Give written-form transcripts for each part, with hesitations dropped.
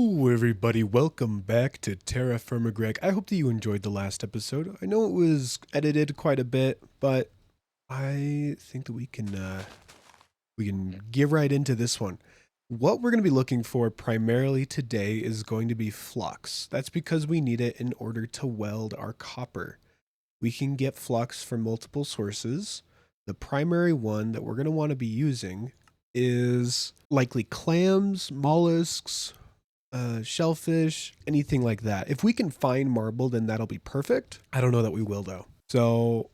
Hello everybody, welcome back to TerraFirmaGreg. I hope that you enjoyed the last episode. I know it was edited quite a bit, but I think that we can get right into this one. What we're going to be looking for primarily today is going to be flux. That's because we need it in order to weld our copper. We can get flux from multiple sources. The primary one that we're going to want to be using is likely clams, mollusks, shellfish, anything like that. If we can find marble, then that'll be perfect. I don't know that we will though. So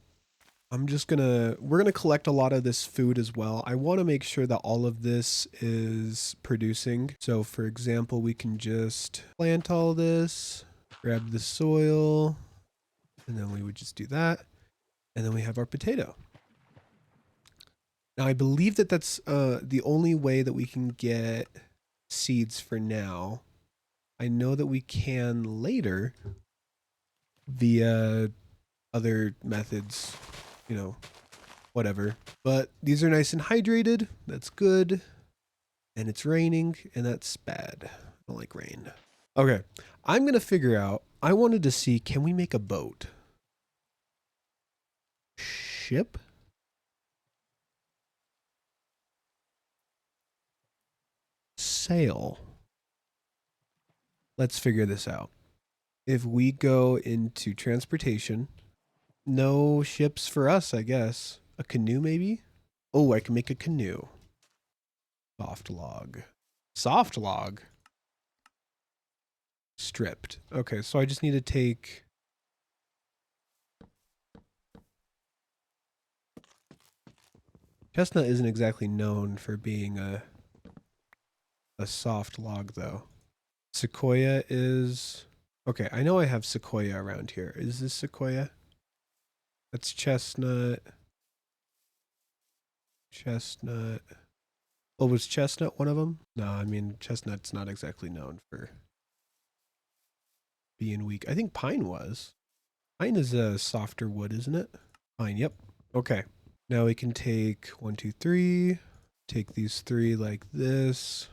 we're gonna collect a lot of this food as well. I want to make sure that all of this is producing. So for example, we can just plant all this, grab the soil, and then we would just do that. And then we have our potato. Now I believe that that's the only way that we can get seeds for now. I know that we can later via other methods, whatever. But these are nice and hydrated. That's good. And it's raining, and that's bad. I don't like rain. Okay, I'm going to figure out, I wanted to see, can we make a boat? Ship? Sail. Let's figure this out. If we go into transportation, no ships for us, I guess. A canoe, maybe? Oh, I can make a canoe. Soft log. Soft log? Stripped. Okay, so I just need to take... Chestnut isn't exactly known for being a soft log, though. Sequoia is... Okay, I know I have sequoia around here. Is this sequoia? That's chestnut. Chestnut. Oh, was chestnut one of them? No, I mean, chestnut's not exactly known for being weak. I think pine was. Pine is a softer wood, isn't it? Pine, yep. Okay. Now we can take 1, 2, 3. Take these 3 like this.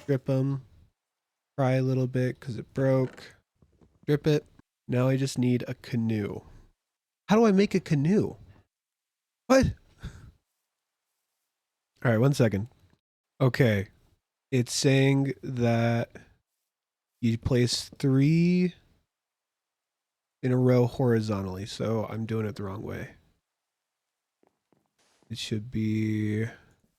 Strip them. Fry a little bit because it broke. Strip it. Now I just need a canoe. How do I make a canoe? What? All right, 1 second. Okay. It's saying that you place 3 in a row horizontally, so I'm doing it the wrong way. It should be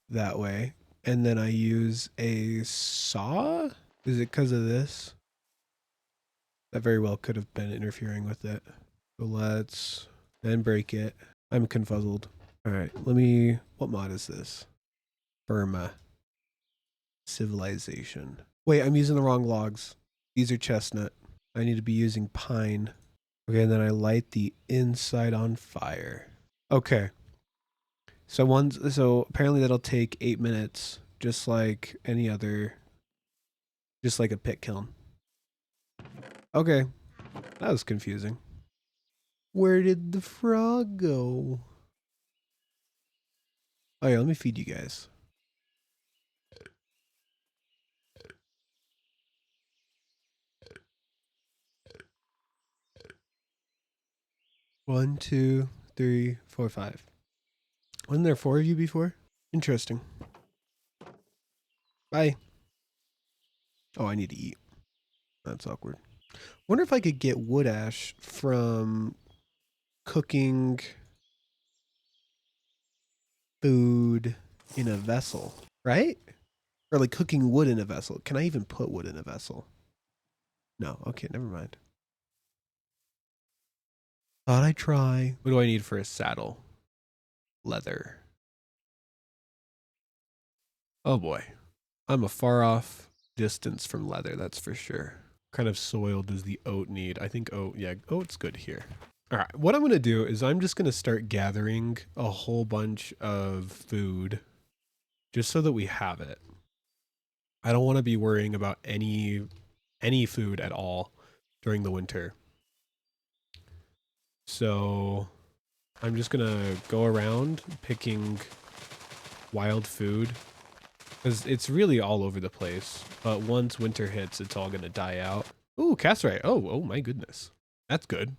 that way. And then I use a saw? Is it because of this? That very well could have been interfering with it. So let's then break it. I'm confuzzled. All right, what mod is this? Burma. Civilization. Wait, I'm using the wrong logs. These are chestnut. I need to be using pine. Okay, and then I light the inside on fire. Okay. So apparently that'll take 8 minutes, just like any other, just like a pit kiln. Okay, that was confusing. Where did the frog go? Oh yeah, let me feed you guys. One, two, three, four, five. Wasn't there 4 of you before? Interesting. Bye. Oh, I need to eat. That's awkward. Wonder if I could get wood ash from cooking food in a vessel, right? Or like cooking wood in a vessel. Can I even put wood in a vessel? No. Okay, never mind. Thought I'd try. What do I need for a saddle? Leather. Oh boy. I'm a far off distance from leather, that's for sure. What kind of soil does the oat need? I think oat, yeah, oat's good here. All right, what I'm going to do is I'm just going to start gathering a whole bunch of food just so that we have it. I don't want to be worrying about any food at all during the winter. So I'm just going to go around picking wild food Because it's really all over the place. But once winter hits, it's all going to die out. Ooh, cassiterite. Oh my goodness. That's good.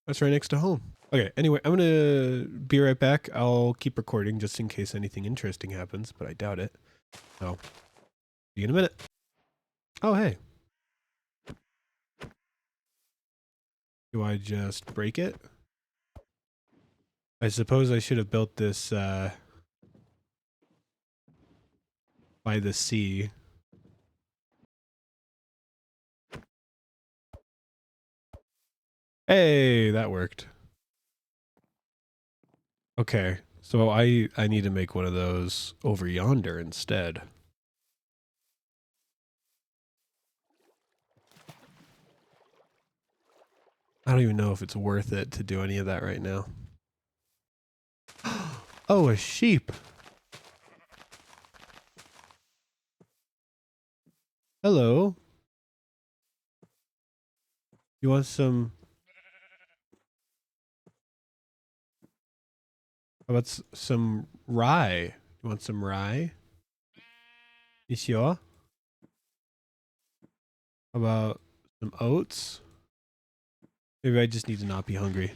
That's right next to home. Okay, anyway, I'm going to be right back. I'll keep recording just in case anything interesting happens, but I doubt it. So, see you in a minute. Oh, hey. Do I just break it? I suppose I should have built this by the sea. Hey, that worked. Okay, so I need to make one of those over yonder instead. I don't even know if it's worth it to do any of that right now. Oh, a sheep. Hello. You want some... How about some rye? You want some rye? You sure? How about some oats? Maybe I just need to not be hungry.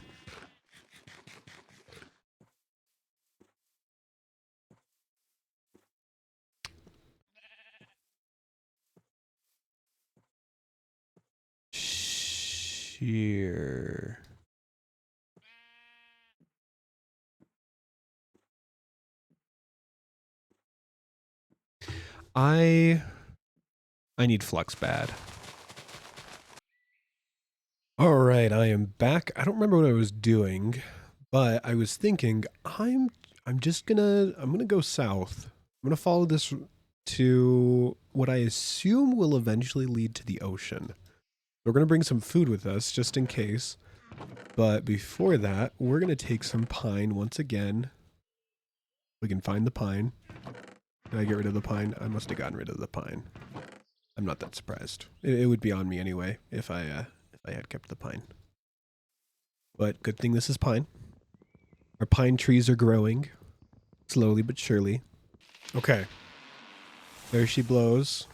Sheer. I need flux bad. All right, I am back. I don't remember what I was doing, but I was thinking I'm gonna go south. I'm gonna follow this to what I assume will eventually lead to the ocean. We're gonna bring some food with us just in case. But before that, we're gonna take some pine once again. We can find the pine. Did I get rid of the pine? I must have gotten rid of the pine. I'm not that surprised. It would be on me anyway if I had kept the pine. But good thing this is pine. Our pine trees are growing slowly but surely. Okay. There she blows.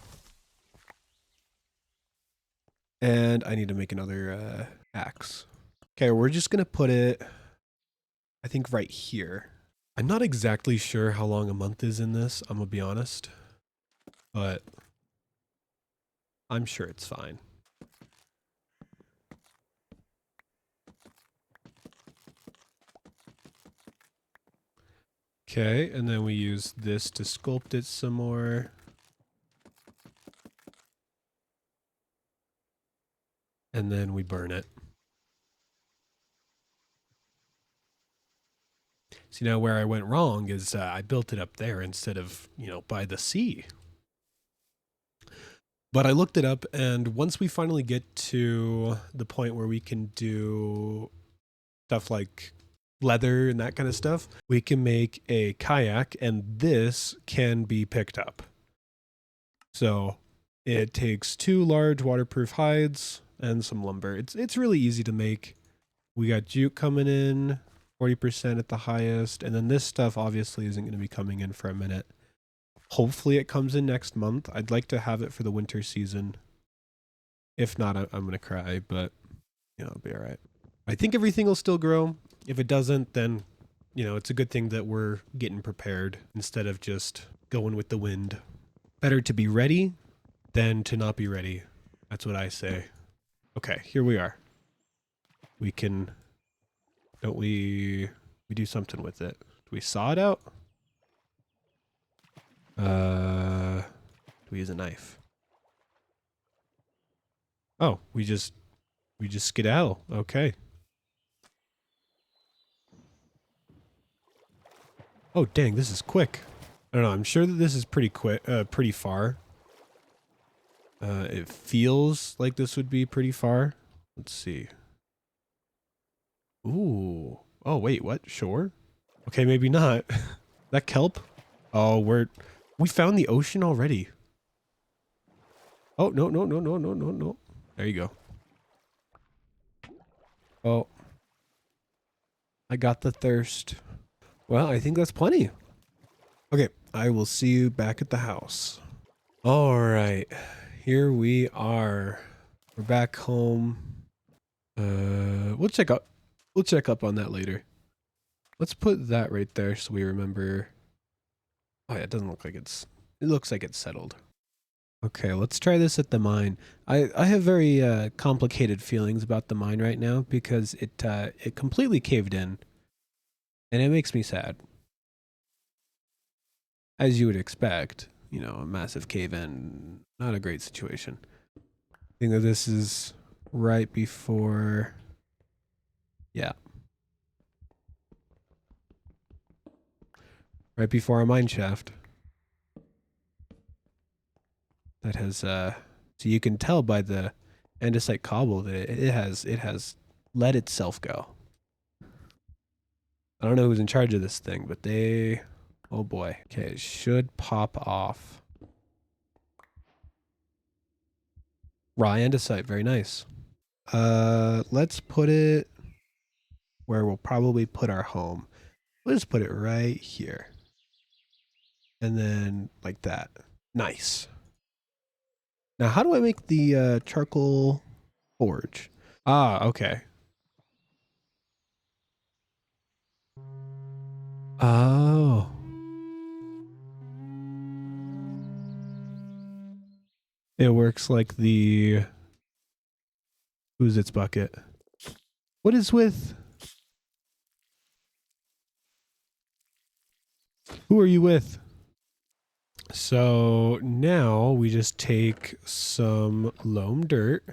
And I need to make another axe. Okay, we're just gonna put it, I think, right here. I'm not exactly sure how long a month is in this, I'm gonna be honest. But I'm sure it's fine. Okay, and then we use this to sculpt it some more. And then we burn it. See, now where I went wrong is I built it up there instead of, by the sea. But I looked it up, and once we finally get to the point where we can do stuff like leather and that kind of stuff, we can make a kayak, and this can be picked up. So it takes 2 large waterproof hides and some lumber. It's really easy to make. We got jute coming in, 40% at the highest, and then this stuff obviously isn't going to be coming in for a minute. Hopefully it comes in next month. I'd like to have it for the winter season. If not, I'm going to cry, but it'll be all right. I think everything will still grow. If it doesn't, then, it's a good thing that we're getting prepared instead of just going with the wind. Better to be ready than to not be ready. That's what I say. Okay, here we are. We can, don't we do something with it? Do we saw it out? Do we use a knife? Oh, we just skedaddle. Okay. Oh, dang, this is quick. I don't know. I'm sure that this is pretty quick, pretty far. It feels like this would be pretty far. Let's see. Ooh. Oh, wait, what? Shore? Okay, maybe not. That kelp? Oh, we found the ocean already. Oh, no, no, no, no, no, no, no. There you go. Oh. I got the thirst. Well, I think that's plenty. Okay, I will see you back at the house. All right, here we are. We're back home. We'll check up on that later. Let's put that right there so we remember. Oh yeah, it doesn't look like it looks like it's settled. Okay, let's try this at the mine. I have very complicated feelings about the mine right now because it completely caved in, and it makes me sad. As you would expect, you know, a massive cave in, not a great situation. I think that this is right before, yeah, right before our mine shaft. That has, so you can tell by the andesite cobble that it has let itself go. I don't know who's in charge of this thing, but they, oh boy. Okay, it should pop off. Raw andesite, very nice. Let's put it where we'll probably put our home. We'll just put it right here. And then like that. Nice. Now, how do I make the charcoal forge? Ah, okay. Oh. It works like the... Who's its bucket? What is with... Who are you with? So now we just take some loam dirt.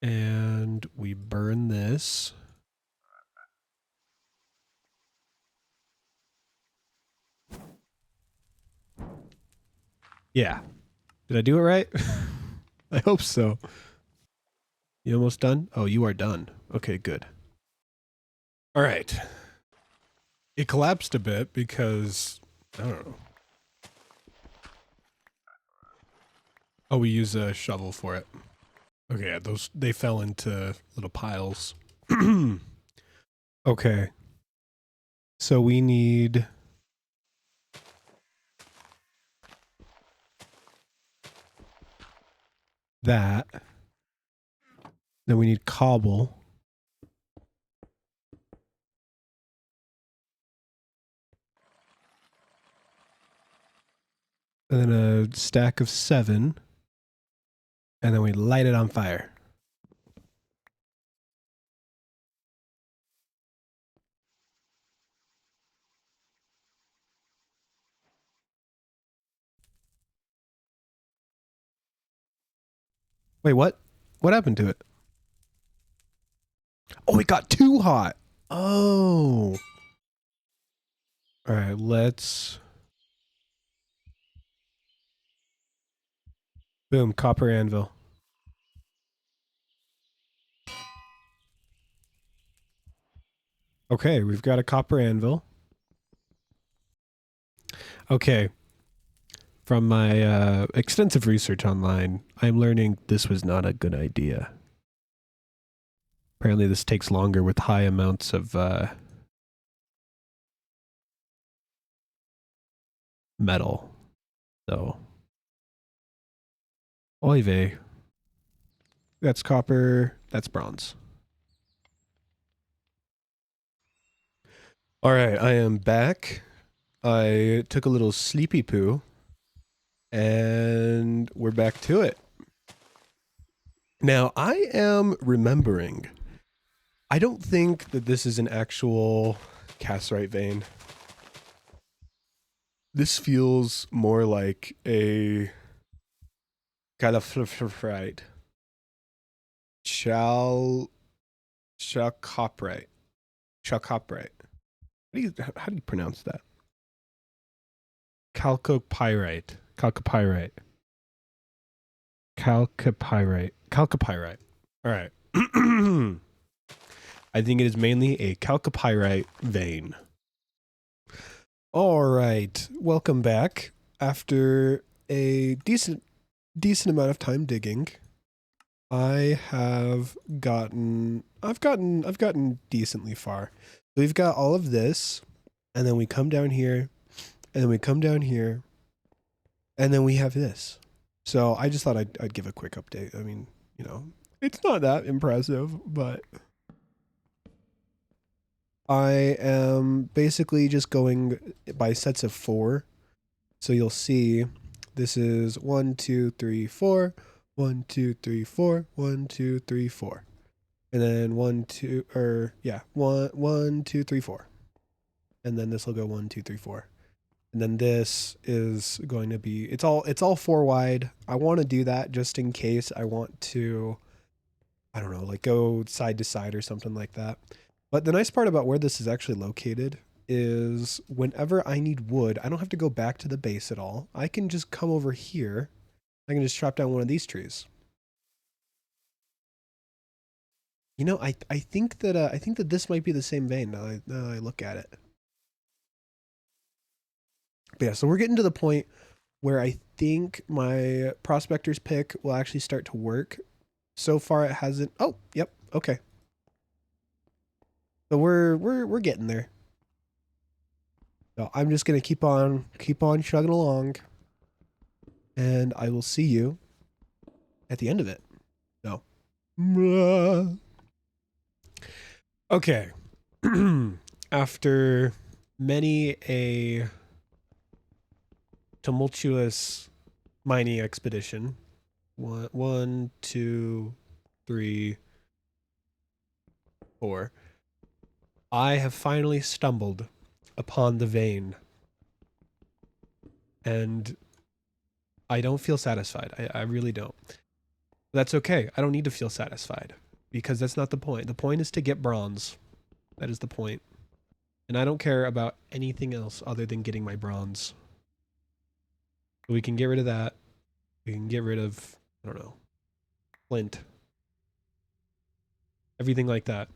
And we burn this. Yeah. Did I do it right? I hope so. You almost done? Oh, you are done. Okay, good. All right. It collapsed a bit because, I don't know. Oh, we use a shovel for it. Okay, yeah, they fell into little piles. Okay. So we need that. Then we need cobble. And then a stack of 7. And then we light it on fire. Wait, what? What happened to it? Oh, it got too hot. Oh. All right, let's... Boom, copper anvil. Okay, we've got a copper anvil. Okay. From my extensive research online, I'm learning this was not a good idea. Apparently this takes longer with high amounts of metal. So, oy vey. That's copper, that's bronze. All right, I am back. I took a little sleepy poo, and we're back to it. Now, I am remembering, I don't think that this is an actual cassiterite vein. This feels more like a chalcopyrite. Chalcopyrite. Chalcopyrite. How do you pronounce that? Chalcopyrite. Chalcopyrite. Chalcopyrite. Chalcopyrite. All right. I think it is mainly a chalcopyrite vein. All right. Welcome back. After a decent amount of time digging, I have gotten I've gotten decently far. So we've got all of this, and then we come down here, and then we come down here, and then we have this. So I just thought I'd give a quick update. I mean, you know, it's not that impressive, but I am basically just going by sets of 4. So you'll see this is 1, 2, 3, 4, 1, 2, 3, 4, 1, 2, 3, 4. And then 1, 2, or yeah, 1, 1, 2, 3, 4. And then this will go 1, 2, 3, 4. And then this is going to be, it's all 4 wide. I want to do that just in case I want to, I don't know, like go side to side or something like that. But the nice part about where this is actually located is whenever I need wood, I don't have to go back to the base at all. I can just come over here. I can just chop down one of these trees. You know, I think that this might be the same vein now I look at it. But yeah, so we're getting to the point where I think my prospector's pick will actually start to work. So far it hasn't. Oh, yep. Okay. So we're getting there. So I'm just going to keep on chugging along, and I will see you at the end of it. So okay. After many a tumultuous mining expedition, 1, 2, 3, 4, I have finally stumbled upon the vein, and I don't feel satisfied. I really don't. That's okay. I don't need to feel satisfied because that's not the point. The point is to get bronze. That is the point. And I don't care about anything else other than getting my bronze. We can get rid of that. We can get rid of, I don't know, flint. Everything like that.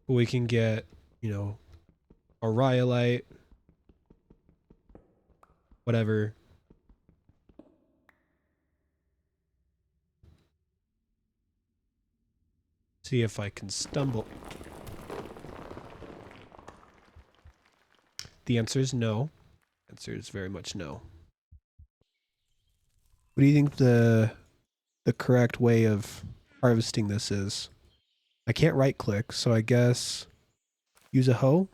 But we can get, you know, a rhyolite. Whatever. See if I can stumble. The answer is no. The answer is very much no. What do you think the correct way of harvesting this is? I can't right click, so I guess use a hoe.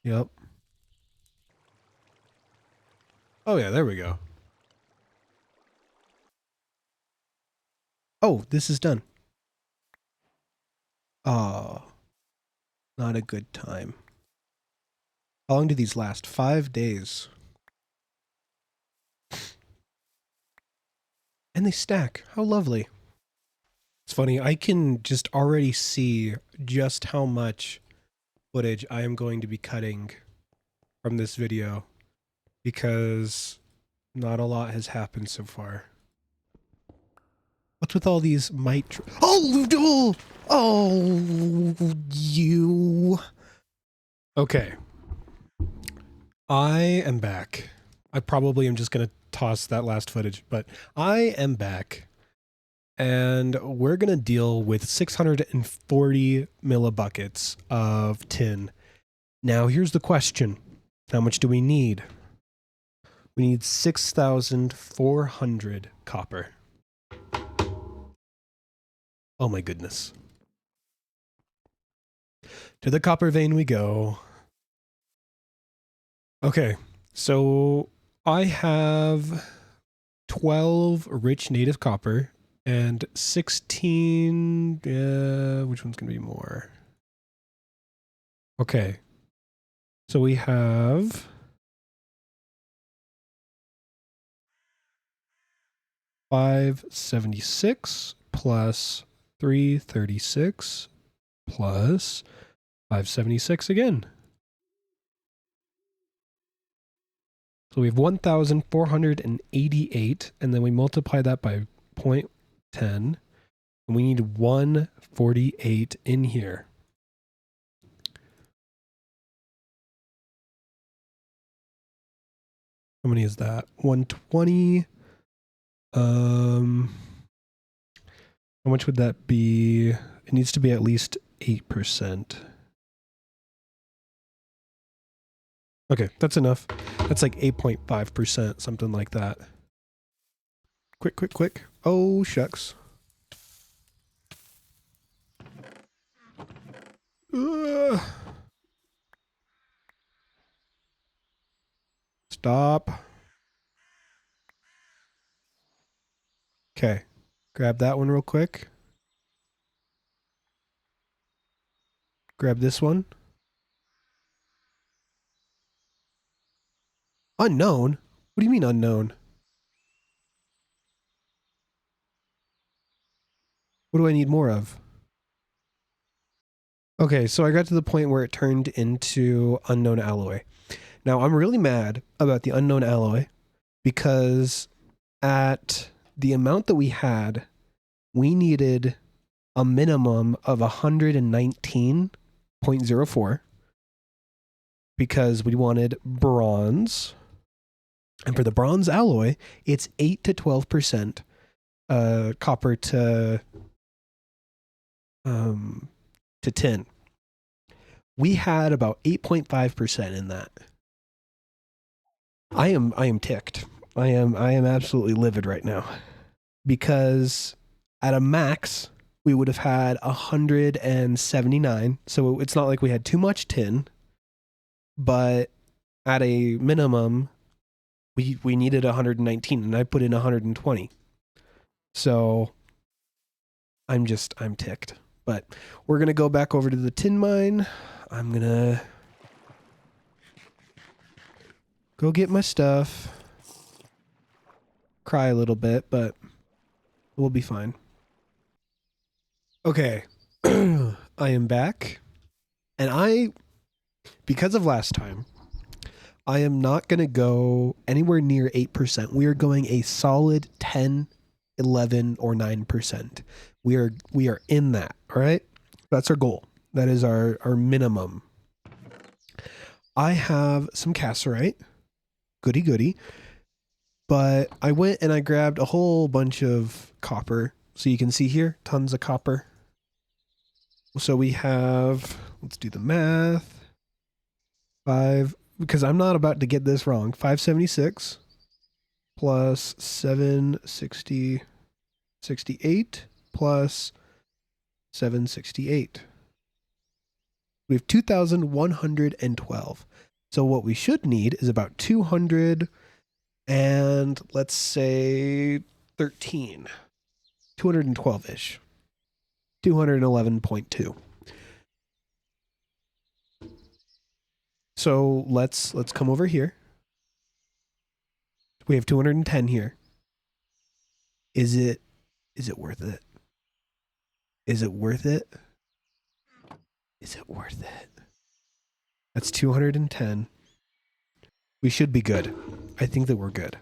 Yep. Oh yeah, there we go. Oh, this is done. Oh, not a good time. How long do these last? 5 days. And they stack. How lovely. It's funny, I can just already see just how much footage I am going to be cutting from this video because not a lot has happened so far. What's with all these oh, you. Okay. I am back. I probably am just going to toss that last footage, but I am back. And we're going to deal with 640 millibuckets of tin. Now, here's the question. How much do we need? We need 6,400 copper. Oh my goodness. To the copper vein we go. Okay, so I have 12 rich native copper and 16, which one's going to be more? Okay, so we have 576 plus 336 plus 576 again. So we have 1,488, and then we multiply that by 0.10, and we need 148 in here. How many is that? 120. How much would that be? It needs to be at least 8%. Okay, that's enough. That's like 8.5%, something like that. Quick, quick, quick. Oh, shucks. Ugh. Stop. Okay, grab that one real quick. Grab this one. Unknown? What do you mean unknown? What do I need more of? Okay, so I got to the point where it turned into unknown alloy. Now, I'm really mad about the unknown alloy because at the amount that we had, we needed a minimum of 119.04 because we wanted bronze. And for the bronze alloy, it's 8 to 12% copper to tin. We had about 8.5% in that. I am ticked. I am absolutely livid right now because at a max we would have had 179. So it's not like we had too much tin, but at a minimum we needed 119 and I put in 120. So I'm ticked. But we're going to go back over to the tin mine. I'm going to go get my stuff. Cry a little bit, but we'll be fine. Okay. I am back. And because of last time, I am not going to go anywhere near 8%. We are going a solid 10, 11, or 9%. We are in that, all right? That's our goal. That is our minimum. I have some cassiterite. Goody goody. But I went and I grabbed a whole bunch of copper. So you can see here, tons of copper. So we have, let's do the math. Because I'm not about to get this wrong. 576 plus 768 plus 768. We have 2,112. So what we should need is about 200 and let's say 13. 212-ish. 211.2. So let's come over here. We have 210 here. Is it worth it? Is it worth it? Is it worth it? That's 210. We should be good. I think that we're good.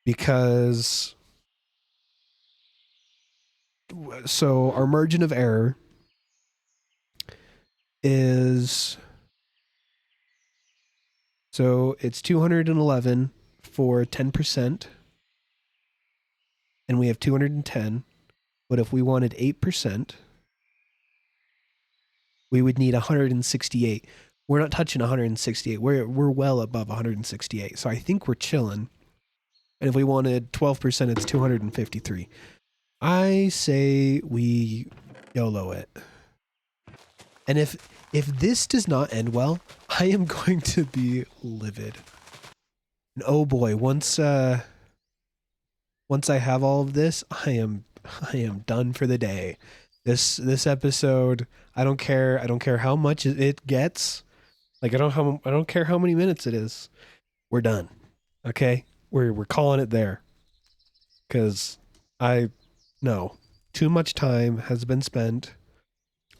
Because so our margin of error is, so it's 211 for 10%, and we have 210, but if we wanted 8%, we would need 168. We're not touching 168. We're well above 168, so I think we're chilling. And if we wanted 12%, it's 253. I say we YOLO it. And if this does not end well, I am going to be livid. And oh boy, once I have all of this, I am done for the day. This episode, I don't care how much it gets. Like I don't care how many minutes it is. We're done. Okay? We're calling it there. Cuz no. Too much time has been spent.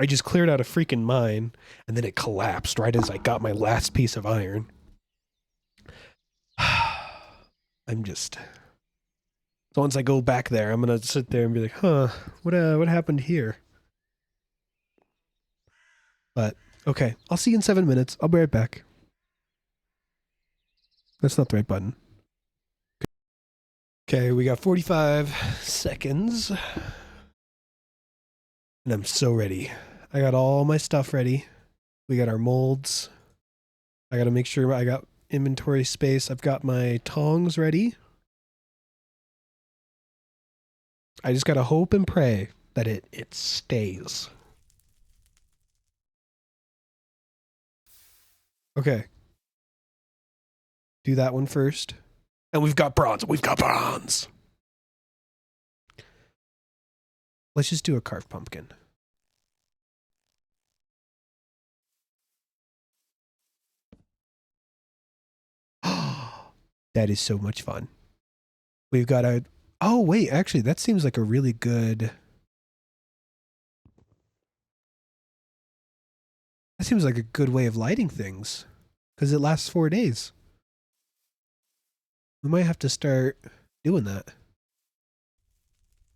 I just cleared out a freaking mine, and then it collapsed right as I got my last piece of iron. I'm just... So once I go back there, I'm going to sit there and be like, huh, what happened here? But, okay, I'll see you in 7 minutes. I'll be right back. That's not the right button. Okay, we got 45 seconds. And I'm so ready. I got all my stuff ready. We got our molds. I got to make sure I got inventory space. I've got my tongs ready. I just got to hope and pray that it stays. Okay. Do that one first. And we've got bronze. We've got bronze. Let's just do a carved pumpkin. That is so much fun. We've got a... Oh, wait. Actually, that seems like a really good... That seems like a good way of lighting things. Because it lasts 4 days. We might have to start doing that.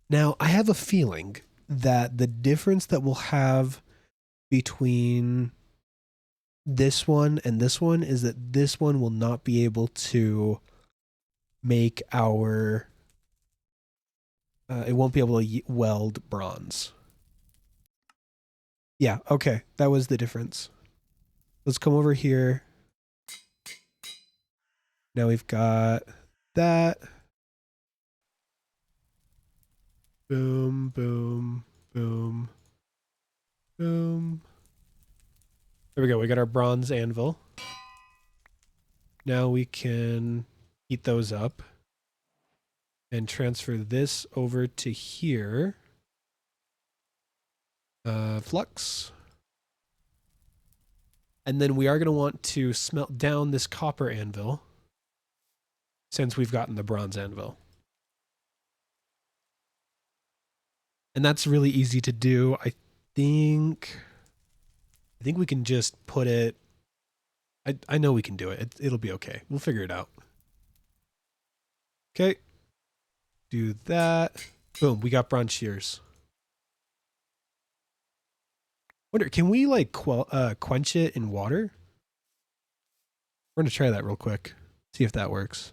Now, I have a feeling that the difference that we'll have between this one and this one is that this one will not be able to make our... it won't be able to weld bronze. Yeah, okay. That was the difference. Let's come over here. Now we've got that. Boom, boom, boom, boom. There we go. We got our bronze anvil. Now we can heat those up and transfer this over to here. Flux. And then we are going to want to smelt down this copper anvil since we've gotten the bronze anvil. And that's really easy to do. I think we can just put it... I know we can do it. It'll be okay. We'll figure it out. Okay. Do that. Boom, we got bronze shears. Wonder, can we like quench it in water? We're going to try that real quick. See if that works.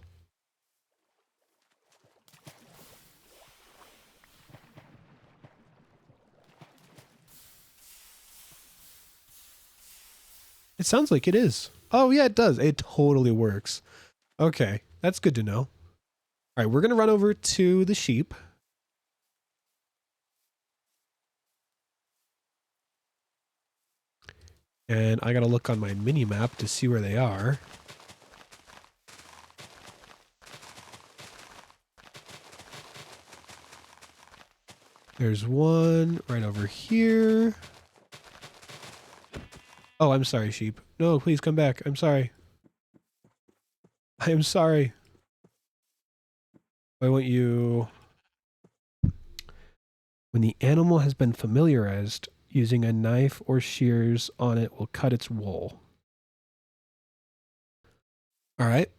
It sounds like it is. Oh, yeah, it does. It totally works. Okay, that's good to know. All right, we're going to run over to the sheep. And I got to look on my mini map to see where they are. There's one right over here. Oh, I'm sorry, sheep. No, please come back. I'm sorry. I am sorry. I want you... When the animal has been familiarized, using a knife or shears on it will cut its wool. All right.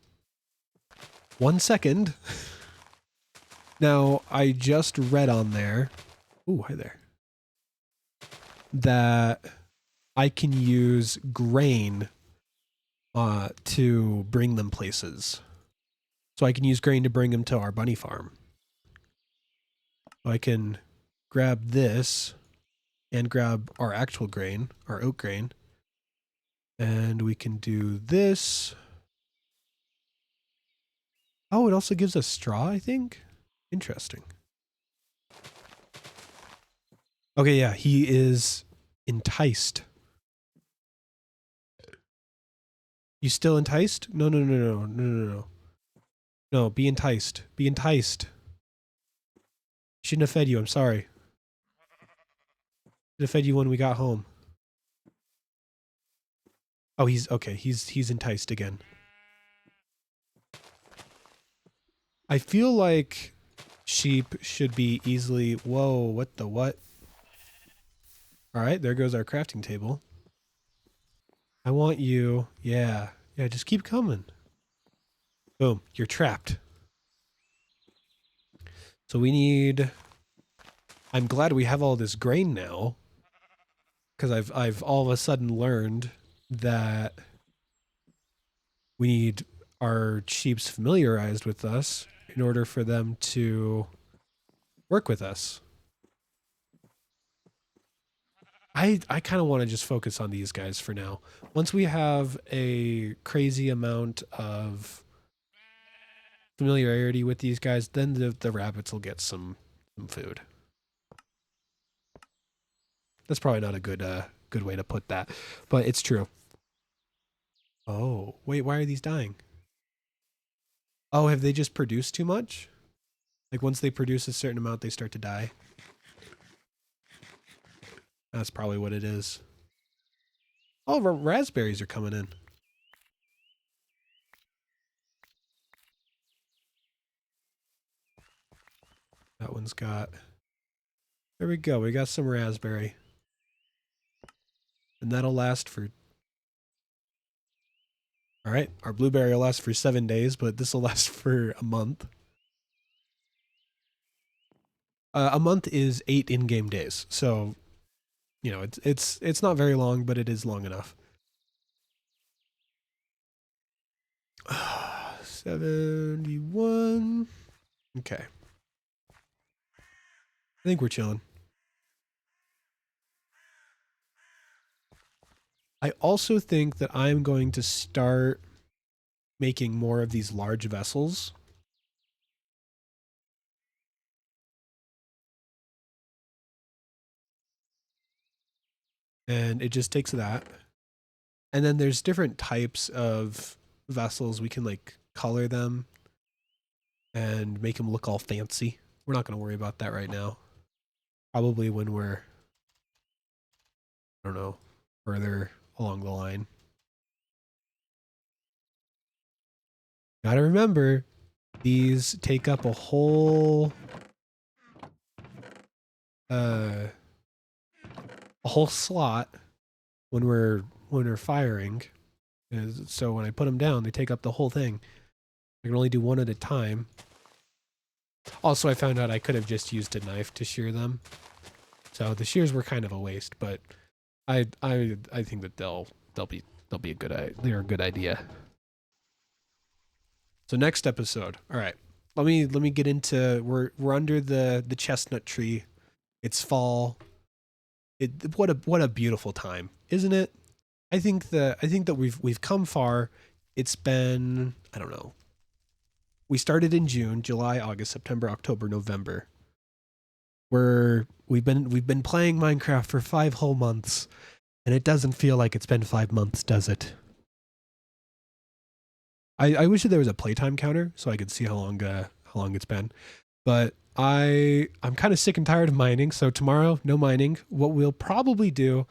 1 second. Now, I just read on there. Ooh, hi there. That I can use grain to bring them places. So I can use grain to bring them to our bunny farm. I can grab this and grab our actual grain, our oat grain. And we can do this. Oh, it also gives us straw, I think. Interesting. Okay, yeah, he is enticed. You still enticed? No, no, no, no, no, no, no, no. No, be enticed. Be enticed. Shouldn't have fed you, I'm sorry. Should have fed you when we got home. Oh, he's okay. He's enticed again. I feel like sheep should be easily... Whoa, what the what? All right, there goes our crafting table. I want you... Yeah, yeah, just keep coming. Boom, you're trapped. So we need... I'm glad we have all this grain now. Because I've all of a sudden learned that we need our sheep's familiarized with us. in order for them to work with us. I kind of want to just focus on these guys for now. Once we have a crazy amount of familiarity with these guys, then the rabbits will get some food. That's probably not a good way to put that, but it's true. Oh, wait, why are these dying? Oh, have they just produced too much? Like once they produce a certain amount, they start to die. That's probably what it is. Oh, raspberries are coming in. That one's got... There we go. We got some raspberry. And that'll last for... Alright, our blueberry will last for 7 days, but this will last for a month. A month is 8 in-game days, so... You know, it's not very long, but it is long enough. 71. Okay. I think we're chilling. I also think that I'm going to start making more of these large vessels. And it just takes that. And then there's different types of vessels. We can like color them and make them look all fancy. We're not going to worry about that right now. Probably when we're, I don't know, further along the line. Gotta remember, these take up a whole slot when we're firing. So when I put them down, they take up the whole thing. I can only do one at a time. Also, I found out I could have just used a knife to shear them. So the shears were kind of a waste, but I think that they're a good idea. So next episode. All right. Let me get into we're under the chestnut tree. It's fall. What a beautiful time, isn't it? I think that we've come far. It's been, I don't know. We started in June, July, August, September, October, November. We've been playing Minecraft for 5 whole months, and it doesn't feel like it's been 5 months, does it? I wish that there was a playtime counter so I could see how long it's been. But I'm kind of sick and tired of mining, so tomorrow no mining. What we'll probably do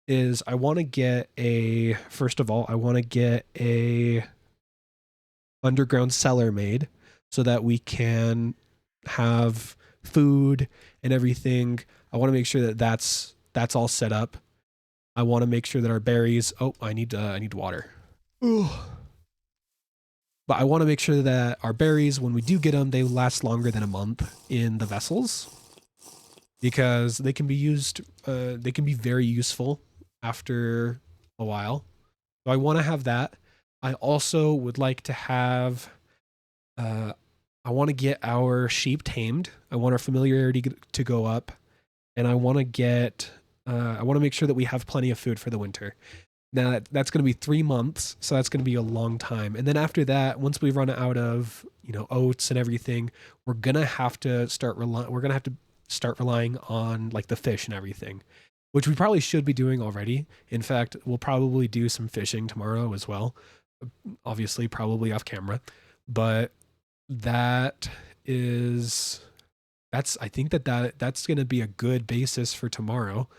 is first of all, I want to get a underground cellar made so that we can have food and everything. I want to make sure that that's all set up. I want to make sure that our berries. Oh, I need water. Ooh. But I want to make sure that our berries, when we do get them, they last longer than a month in the vessels, because they can be used. They can be very useful after a while. So I want to have that. I also would like to have. I want to get our sheep tamed. I want our familiarity to go up, and I want to get. I want to make sure that we have plenty of food for the winter. Now that's going to be 3 months, so that's going to be a long time. And then after that, once we run out of oats and everything, we're gonna have to start relying on like the fish and everything, which we probably should be doing already. In fact, we'll probably do some fishing tomorrow as well. Obviously, probably off camera, but I think that's going to be a good basis for tomorrow.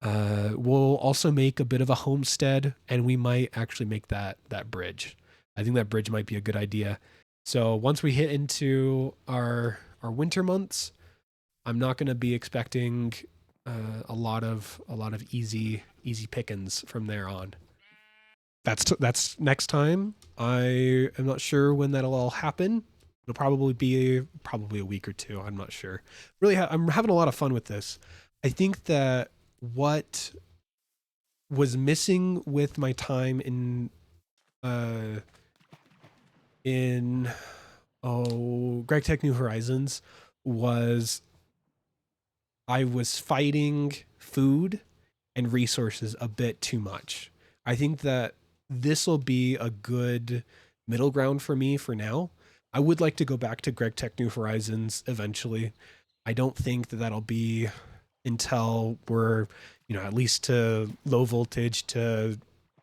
We'll also make a bit of a homestead, and we might actually make that bridge. I think that bridge might be a good idea. So once we hit into our winter months, I'm not going to be expecting a lot of easy pickings from there on. That's next time. I am not sure when that'll all happen. It'll probably be a week or two. I'm not sure. Really, I'm having a lot of fun with this. I think that what was missing with my time in Greg Tech New Horizons was I was fighting food and resources a bit too much. I think that this will be a good middle ground for me for now. I would like to go back to Greg Tech New Horizons eventually. I don't think that that'll be until we're, at least to low voltage to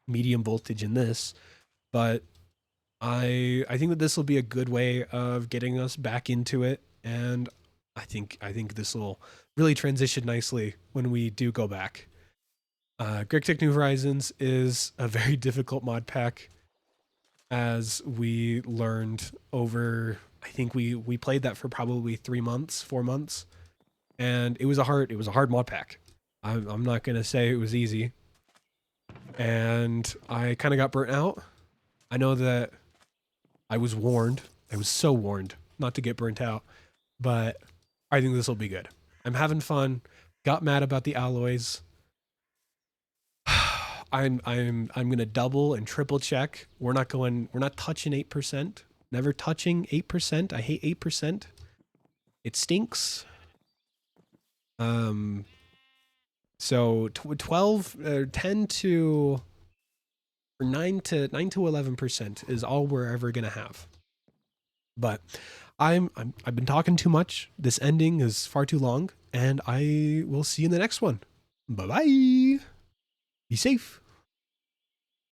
medium voltage in this. But I think that this will be a good way of getting us back into it, and I think this will really transition nicely when we do go back. Greg Tech New Horizons is a very difficult mod pack, as we learned over. I think we played that for probably 3 months, 4 months, and it was a hard mod pack. I'm not gonna say it was easy, and I kind of got burnt out. I know that I was warned. I was so warned not to get burnt out, but I think this will be good. I'm having fun. Got mad about the alloys. I'm gonna double and triple check. We're not touching 8%. Never touching 8%. I hate 8%. It stinks. Um so 12 or 10 to or 9 to 11% is all we're ever gonna have. But I've been talking too much. This ending is far too long, and I will see you in the next one. Bye bye. Be safe.